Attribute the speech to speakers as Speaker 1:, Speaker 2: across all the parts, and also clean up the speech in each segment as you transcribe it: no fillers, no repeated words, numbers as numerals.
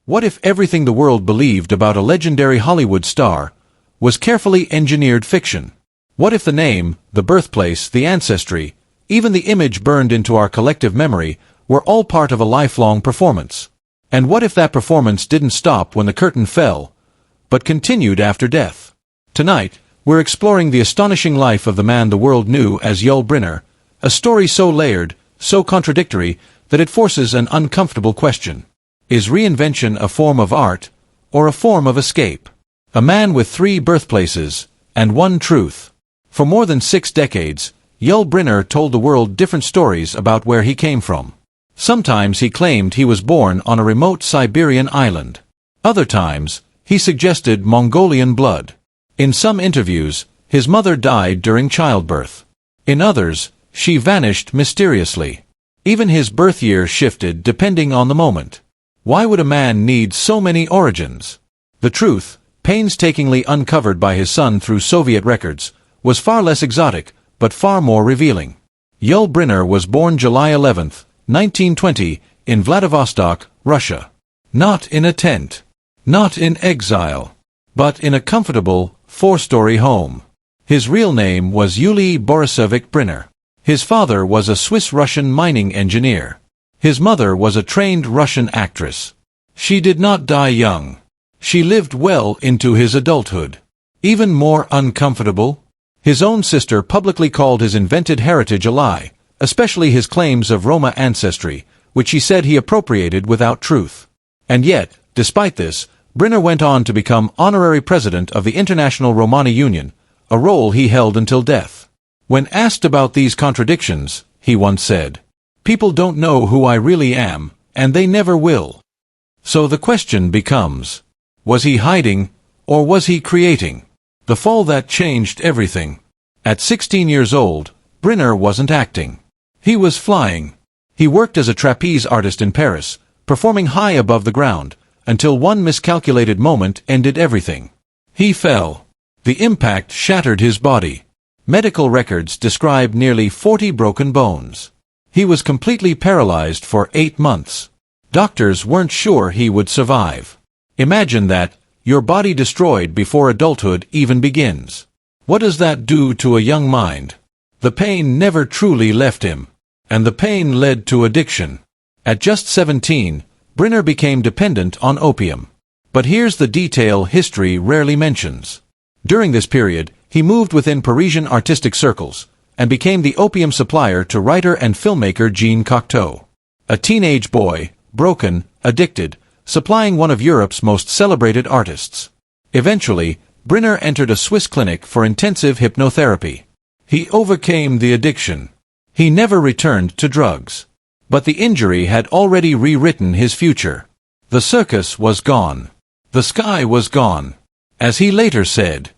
Speaker 1: What if everything the world believed about a legendary Hollywood star was carefully engineered fiction? What if the name, the birthplace, the ancestry, even the image burned into our collective memory were all part of a lifelong performance? And what if that performance didn't stop when the curtain fell, but continued after death? Tonight, we're exploring the astonishing life of the man the world knew as Yul Brynner, a story so layered, so contradictory, that it forces an uncomfortable question. Is reinvention a form of art, or a form of escape? A man with 3 birthplaces, and 1 truth. For more than 6 decades, Yul Brynner told the world different stories about where he came from. Sometimes he claimed he was born on a remote Siberian island. Other times, he suggested Mongolian blood. In some interviews, his mother died during childbirth. In others, she vanished mysteriously. Even his birth year shifted depending on the moment. Why would a man need so many origins? The truth, painstakingly uncovered by his son through Soviet records, was far less exotic, but far more revealing. Yul Brynner was born July 11, 1920, in Vladivostok, Russia. Not in a tent. Not in exile. But in a comfortable, 4-story home. His real name was Yuli Borisovich Brynner. His father was a Swiss-Russian mining engineer. His mother was a trained Russian actress. She did not die young. She lived well into his adulthood. Even more uncomfortable, his own sister publicly called his invented heritage a lie, especially his claims of Roma ancestry, which he said he appropriated without truth. And yet, despite this, Brynner went on to become honorary president of the International Romani Union, a role he held until death. When asked about these contradictions, he once said, "People don't know who I really am, and they never will." So the question becomes, was he hiding, or was he creating? The fall that changed everything. At 16 years old, Brynner wasn't acting. He was flying. He worked as a trapeze artist in Paris, performing high above the ground, until one miscalculated moment ended everything. He fell. The impact shattered his body. Medical records describe nearly 40 broken bones. He was completely paralyzed for 8 months. Doctors weren't sure he would survive. Imagine that, your body destroyed before adulthood even begins. What does that do to a young mind? The pain never truly left him. And the pain led to addiction. At just 17, Brynner became dependent on opium. But here's the detail history rarely mentions. During this period, he moved within Parisian artistic circles, and became the opium supplier to writer and filmmaker Jean Cocteau. A teenage boy, broken, addicted, supplying one of Europe's most celebrated artists. Eventually, Brynner entered a Swiss clinic for intensive hypnotherapy. He overcame the addiction. He never returned to drugs. But the injury had already rewritten his future. The circus was gone. The sky was gone. As he later said,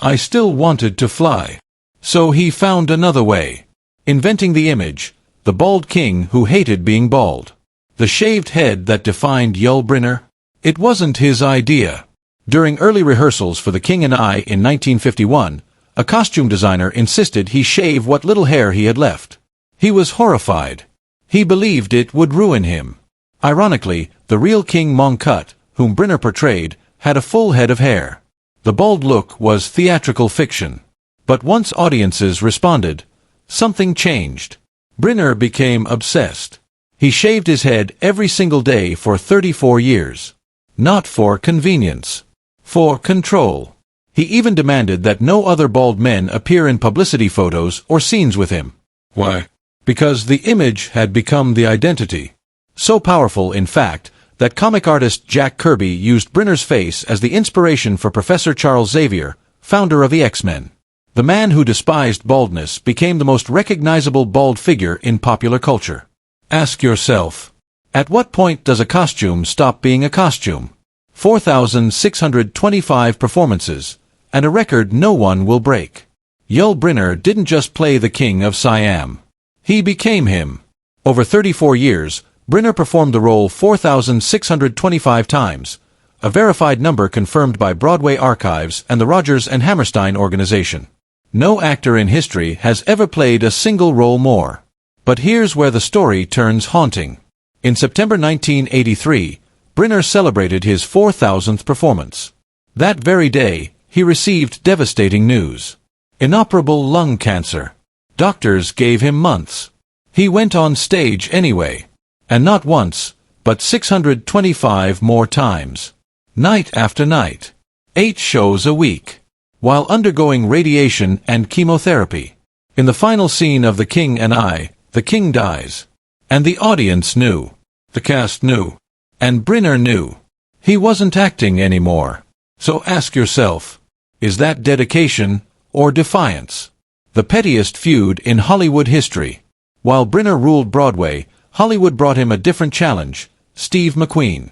Speaker 1: "I still wanted to fly." So he found another way. Inventing the image, the bald king who hated being bald. The shaved head that defined Yul Brynner? It wasn't his idea. During early rehearsals for The King and I in 1951, a costume designer insisted he shave what little hair he had left. He was horrified. He believed it would ruin him. Ironically, the real King Mongkut, whom Brynner portrayed, had a full head of hair. The bald look was theatrical fiction. But once audiences responded, something changed. Brynner became obsessed. He shaved his head every single day for 34 years. Not for convenience. For control. He even demanded that no other bald men appear in publicity photos or scenes with him. Why? Because the image had become the identity. So powerful, in fact, that comic artist Jack Kirby used Brynner's face as the inspiration for Professor Charles Xavier, founder of the X-Men. The man who despised baldness became the most recognizable bald figure in popular culture. Ask yourself, at what point does a costume stop being a costume? 4,625 performances, and a record no one will break. Yul Brynner didn't just play the king of Siam. He became him. Over 34 years, Brynner performed the role 4,625 times, a verified number confirmed by Broadway Archives and the Rodgers and Hammerstein organization. No actor in history has ever played a single role more. But here's where the story turns haunting. In September 1983, Brynner celebrated his 4,000th performance. That very day, he received devastating news. Inoperable lung cancer. Doctors gave him months. He went on stage anyway. And not once, but 625 more times. Night after night. 8 shows a week. While undergoing radiation and chemotherapy. In the final scene of The King and I, the king dies. And the audience knew. The cast knew. And Brynner knew. He wasn't acting anymore. So ask yourself, is that dedication or defiance? The pettiest feud in Hollywood history. While Brynner ruled Broadway, Hollywood brought him a different challenge, Steve McQueen.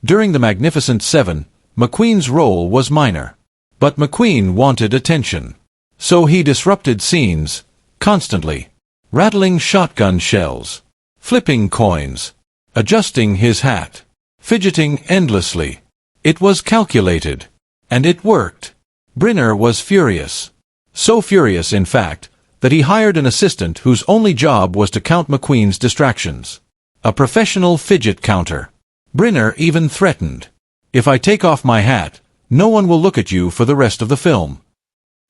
Speaker 1: During The Magnificent Seven, McQueen's role was minor. But McQueen wanted attention. So he disrupted scenes, constantly. Rattling shotgun shells. Flipping coins. Adjusting his hat. Fidgeting endlessly. It was calculated. And it worked. Brynner was furious. So furious, in fact, that he hired an assistant whose only job was to count McQueen's distractions. A professional fidget counter. Brynner even threatened, "If I take off my hat, no one will look at you for the rest of the film."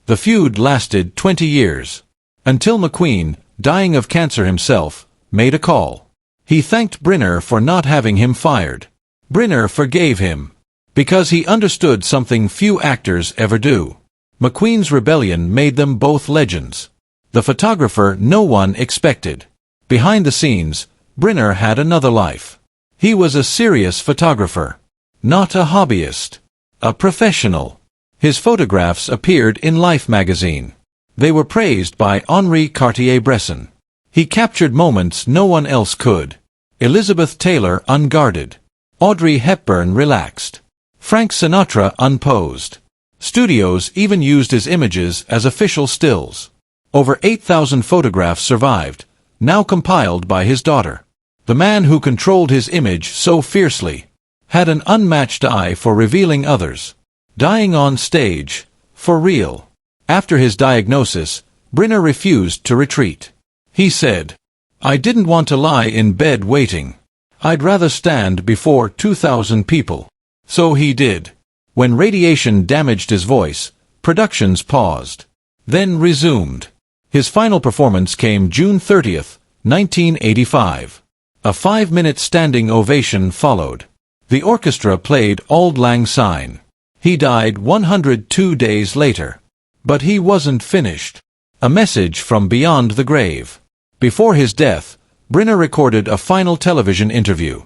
Speaker 1: The feud lasted 20 years. Until McQueen, dying of cancer himself, made a call. He thanked Brynner for not having him fired. Brynner forgave him. Because he understood something few actors ever do. McQueen's rebellion made them both legends. The photographer no one expected. Behind the scenes, Brynner had another life. He was a serious photographer. Not a hobbyist. A professional. His photographs appeared in Life magazine. They were praised by Henri Cartier-Bresson. He captured moments no one else could. Elizabeth Taylor unguarded. Audrey Hepburn relaxed. Frank Sinatra unposed. Studios even used his images as official stills. Over 8,000 photographs survived, now compiled by his daughter. The man who controlled his image so fiercely had an unmatched eye for revealing others. Dying on stage, for real. After his diagnosis, Brynner refused to retreat. He said, "I didn't want to lie in bed waiting. I'd rather stand before 2,000 people." So he did. When radiation damaged his voice, productions paused. Then resumed. His final performance came June 30th, 1985. A 5-minute standing ovation followed. The orchestra played Auld Lang Syne. He died 102 days later. But he wasn't finished. A message from beyond the grave. Before his death, Brynner recorded a final television interview.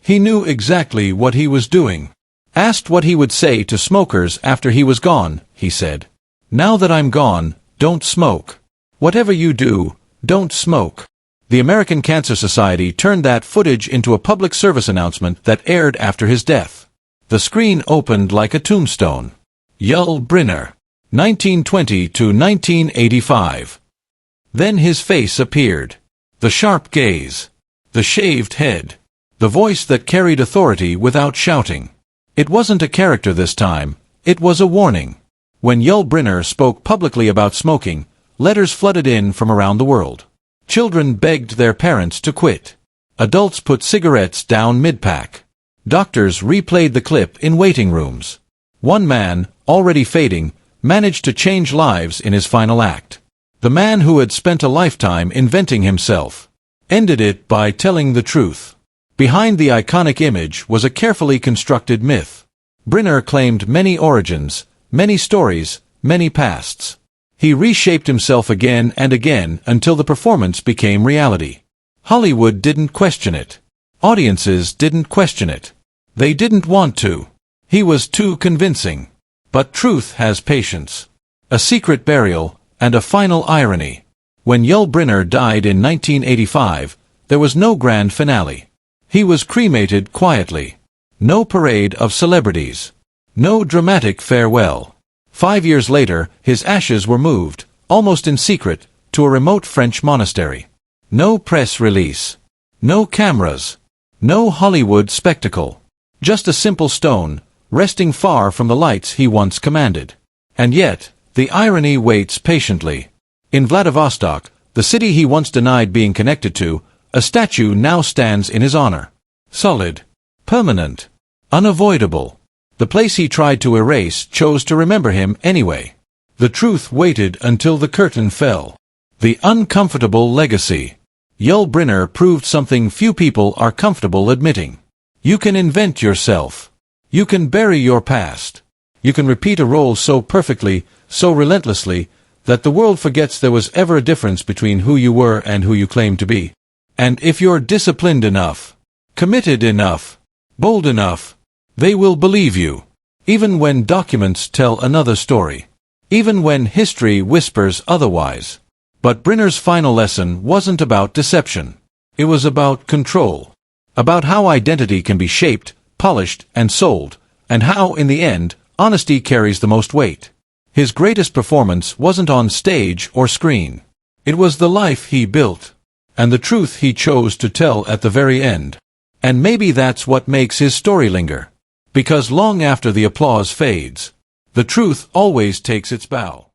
Speaker 1: He knew exactly what he was doing. Asked what he would say to smokers after he was gone, he said, "Now that I'm gone, don't smoke. Whatever you do, don't smoke." The American Cancer Society turned that footage into a public service announcement that aired after his death. The screen opened like a tombstone. Yul Brynner, 1920 to 1985. Then his face appeared. The sharp gaze. The shaved head. The voice that carried authority without shouting. It wasn't a character this time, it was a warning. When Yul Brynner spoke publicly about smoking, letters flooded in from around the world. Children begged their parents to quit. Adults put cigarettes down mid-pack. Doctors replayed the clip in waiting rooms. One man, already fading, managed to change lives in his final act. The man who had spent a lifetime inventing himself ended it by telling the truth. Behind the iconic image was a carefully constructed myth. Brynner claimed many origins, many stories, many pasts. He reshaped himself again and again until the performance became reality. Hollywood didn't question it. Audiences didn't question it. They didn't want to. He was too convincing. But truth has patience. A secret burial, and a final irony. When Yul Brynner died in 1985, there was no grand finale. He was cremated quietly. No parade of celebrities. No dramatic farewell. 5 years later, his ashes were moved, almost in secret, to a remote French monastery. No press release. No cameras. No Hollywood spectacle. Just a simple stone, resting far from the lights he once commanded. And yet, the irony waits patiently. In Vladivostok, the city he once denied being connected to, a statue now stands in his honor. Solid. permanent, unavoidable. The place he tried to erase chose to remember him anyway. The truth waited until the curtain fell. The uncomfortable legacy. Yul Brynner proved something few people are comfortable admitting. You can invent yourself. You can bury your past. You can repeat a role so perfectly, so relentlessly, that the world forgets there was ever a difference between who you were and who you claimed to be. And if you're disciplined enough, committed enough, bold enough, they will believe you. Even when documents tell another story. Even when history whispers otherwise. But Brynner's final lesson wasn't about deception. It was about control. About how identity can be shaped, polished, and sold, and how, in the end, honesty carries the most weight. His greatest performance wasn't on stage or screen. It was the life he built, and the truth he chose to tell at the very end. And maybe that's what makes his story linger. Because long after the applause fades, the truth always takes its bow.